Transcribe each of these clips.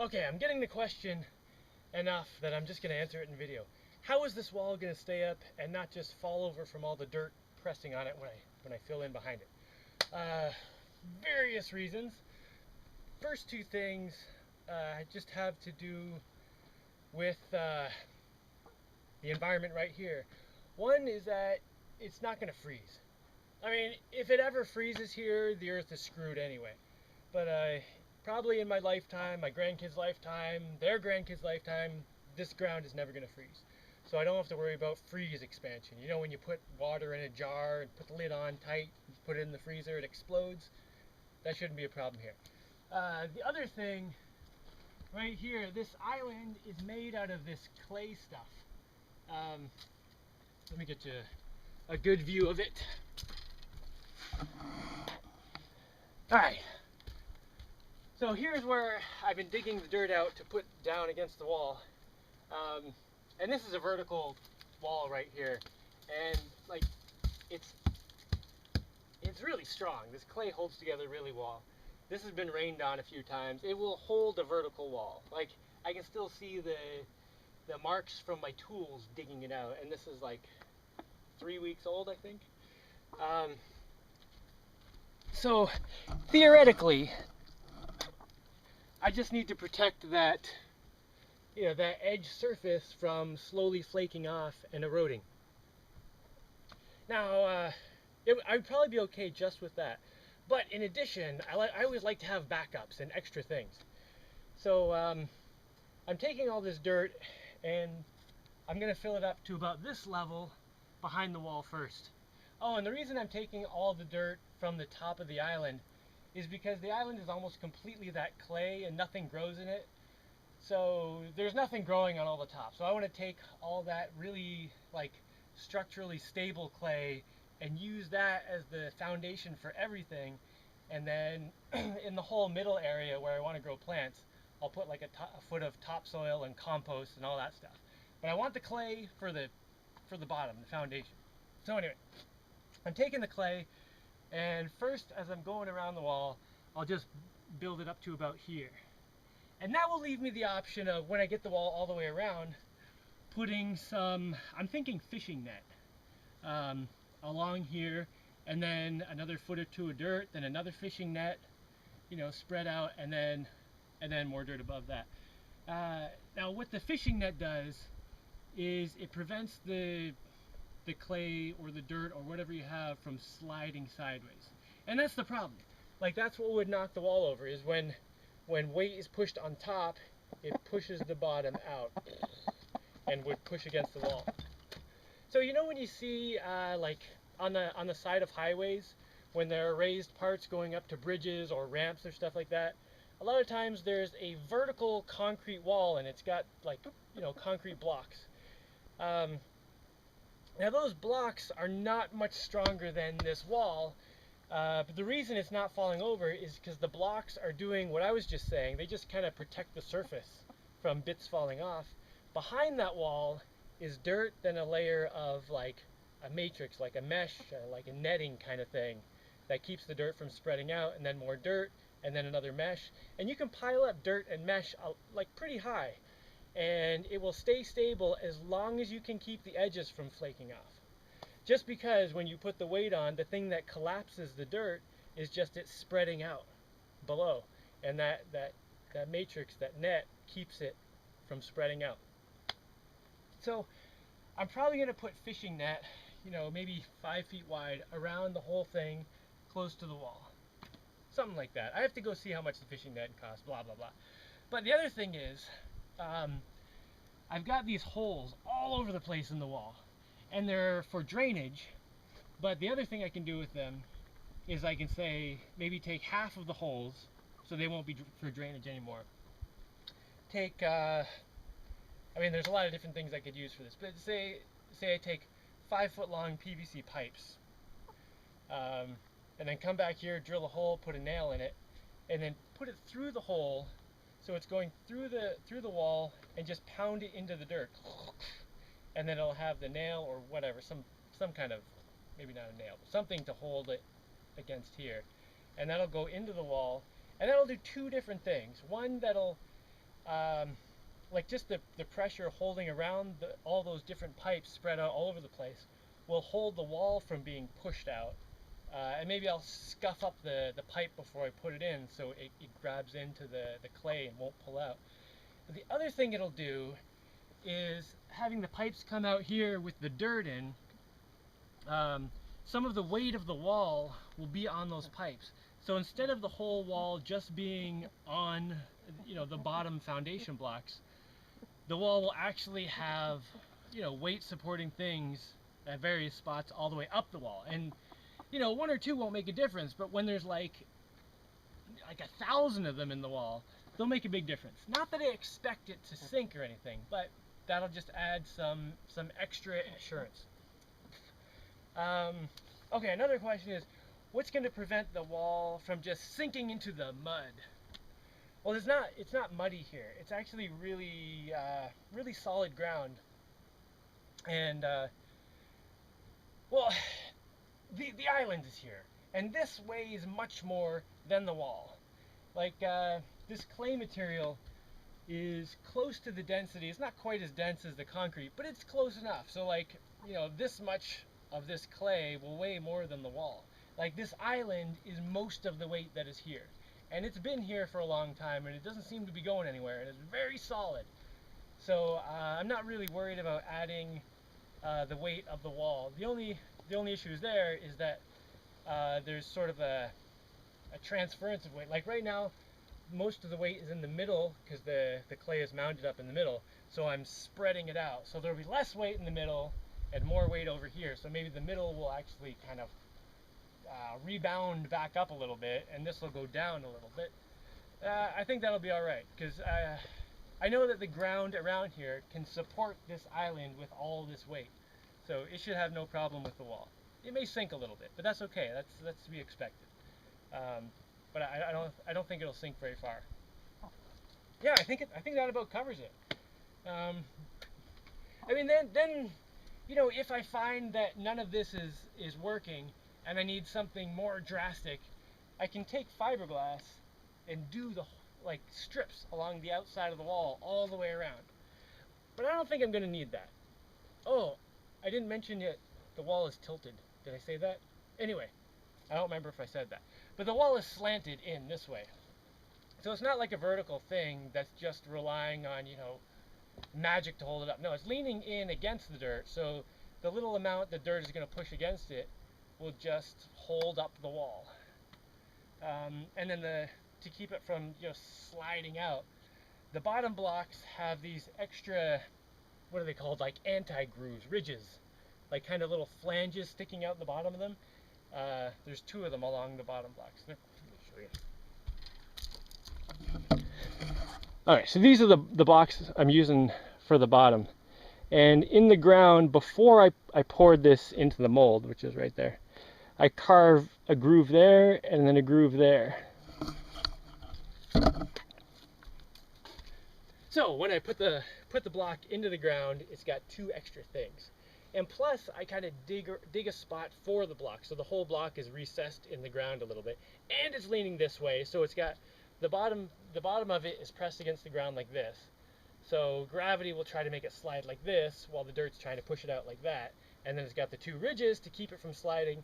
Okay, I'm getting the question enough that I'm just going to answer it in video. How is this wall going to stay up and not just fall over from all the dirt pressing on it when I fill in behind it? Various reasons. First two things just have to do with the environment right here. One is that it's not going to freeze. I mean, if it ever freezes here, the earth is screwed anyway. But probably in my lifetime, my grandkids' lifetime, their grandkids' lifetime, this ground is never going to freeze. So I don't have to worry about freeze expansion. You know, when you put water in a jar and put the lid on tight, put it in the freezer, it explodes. That shouldn't be a problem here. The other thing, right here, this island is made out of this clay stuff. Let me get you a good view of it. Alright, so here's where I've been digging the dirt out to put down against the wall. And this is a vertical wall right here. And like, it's really strong. This clay holds together really well. This has been rained on a few times. It will hold a vertical wall. Like, I can still see the marks from my tools digging it out. And this is like 3 weeks old, I think. So theoretically, I just need to protect that, that edge surface from slowly flaking off and eroding. Now, I'd probably be okay just with that. But in addition, I always like to have backups and extra things. So I'm taking all this dirt and I'm going to fill it up to about this level behind the wall first. Oh, and the reason I'm taking all the dirt from the top of the island is because the island is almost completely that clay and nothing grows in it. So there's nothing growing on all the top. So I want to take all that really like structurally stable clay and use that as the foundation for everything. And then in the whole middle area where I want to grow plants, I'll put like a foot of topsoil and compost and all that stuff. But I want the clay for the bottom, the foundation. So anyway, I'm taking the clay, and first as I'm going around the wall, I'll just build it up to about here. And that will leave me the option of, when I get the wall all the way around, putting some, I'm thinking fishing net along here, and then another foot or two of dirt, then another fishing net, spread out, and then more dirt above that. Now what the fishing net does is it prevents the clay or the dirt or whatever you have from sliding sideways. And that's the problem. Like, that's what would knock the wall over, is when weight is pushed on top, it pushes the bottom out and would push against the wall. So when you see like on the side of highways, when there are raised parts going up to bridges or ramps or stuff like that, a lot of times there's a vertical concrete wall and it's got like concrete blocks. Now those blocks are not much stronger than this wall, but the reason it's not falling over is because the blocks are doing what I was just saying. They just kind of protect the surface from bits falling off. Behind that wall is dirt, then a layer of like a matrix, like a mesh, like a netting kind of thing that keeps the dirt from spreading out, and then more dirt, and then another mesh. And you can pile up dirt and mesh like pretty high, and it will stay stable as long as you can keep the edges from flaking off. Just because when you put the weight on, the thing that collapses the dirt is just it spreading out below, and that matrix, that net, keeps it from spreading out. So I'm probably going to put fishing net, maybe 5 feet wide, around the whole thing, close to the wall. Something like that. I have to go see how much the fishing net costs, blah, blah, blah. But the other thing is, I've got these holes all over the place in the wall, and they're for drainage. But the other thing I can do with them is I can say, maybe take half of the holes, so they won't be for drainage anymore. Take, there's a lot of different things I could use for this, but say I take 5-foot long PVC pipes, and then come back here, drill a hole, put a nail in it, and then put it through the hole, so it's going through the wall, and just pound it into the dirt, and then it'll have the nail or whatever, some kind of, maybe not a nail, but something to hold it against here, and that'll go into the wall, and that'll do two different things. One, that'll like just the pressure holding around all those different pipes spread out all over the place will hold the wall from being pushed out. And maybe I'll scuff up the pipe before I put it in so it grabs into the clay and won't pull out. But the other thing it'll do is having the pipes come out here with the dirt in, some of the weight of the wall will be on those pipes. So instead of the whole wall just being on, the bottom foundation blocks, the wall will actually have, weight supporting things at various spots all the way up the wall. And, one or two won't make a difference, but when there's like 1,000 of them in the wall, they'll make a big difference. Not that I expect it to sink or anything, but that'll just add some extra assurance. Okay, another question is, what's going to prevent the wall from just sinking into the mud? Well, it's not muddy here. It's actually really solid ground. And well, the island is here, and this weighs much more than the wall. Like this clay material is close to the density. It's not quite as dense as the concrete, but it's close enough. So like, this much of this clay will weigh more than the wall. Like this island is most of the weight that is here. And it's been here for a long time, and it doesn't seem to be going anywhere, and it's very solid. So I'm not really worried about adding the weight of the wall. The only issue there is that there's sort of a transference of weight. Like right now, most of the weight is in the middle because the clay is mounted up in the middle. So I'm spreading it out. So there'll be less weight in the middle and more weight over here. So maybe the middle will actually kind of rebound back up a little bit, and this will go down a little bit. I think that'll be all right because I know that the ground around here can support this island with all this weight, so it should have no problem with the wall. It may sink a little bit, but that's okay. That's to be expected. But I don't think it'll sink very far. Yeah, I think that about covers it. I mean, then if I find that none of this is working and I need something more drastic, I can take fiberglass and do the strips along the outside of the wall all the way around. But I don't think I'm going to need that. Oh, I didn't mention yet the wall is tilted. Did I say that? Anyway, I don't remember if I said that. But the wall is slanted in this way. So it's not like a vertical thing that's just relying on, magic to hold it up. No, it's leaning in against the dirt, so the little amount the dirt is going to push against it will just hold up the wall. And then to keep it from sliding out, the bottom blocks have these extra, what are they called, like anti-grooves, ridges, like kind of little flanges sticking out the bottom of them. There's 2 of them along the bottom blocks. Let me show you. Alright, so these are the blocks I'm using for the bottom. And in the ground, before I poured this into the mold, which is right there, I carve a groove there and then a groove there. So when I put the block into the ground, it's got 2 extra things. And plus, I kind of dig a spot for the block, so the whole block is recessed in the ground a little bit, and it's leaning this way, so it's got the bottom of it is pressed against the ground like this. So gravity will try to make it slide like this, while the dirt's trying to push it out like that. And then it's got the 2 ridges to keep it from sliding.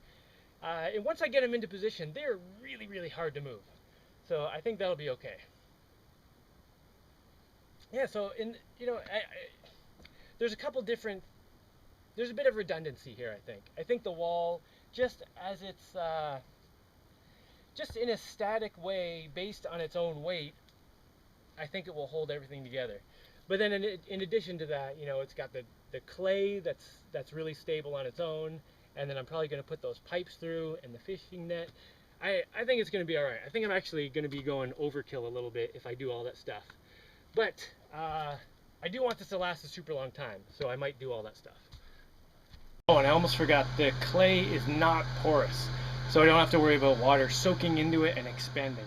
And once I get them into position, they're really, really hard to move. So I think that'll be okay. Yeah, so there's a couple different. There's a bit of redundancy here, I think. I think the wall, just as it's, just in a static way, based on its own weight, I think it will hold everything together. But then in addition to that, it's got the clay that's really stable on its own, and then I'm probably going to put those pipes through and the fishing net. I think it's going to be all right. I think I'm actually going to be going overkill a little bit if I do all that stuff. But I do want this to last a super long time, so I might do all that stuff. Oh, and I almost forgot, the clay is not porous, so I don't have to worry about water soaking into it and expanding.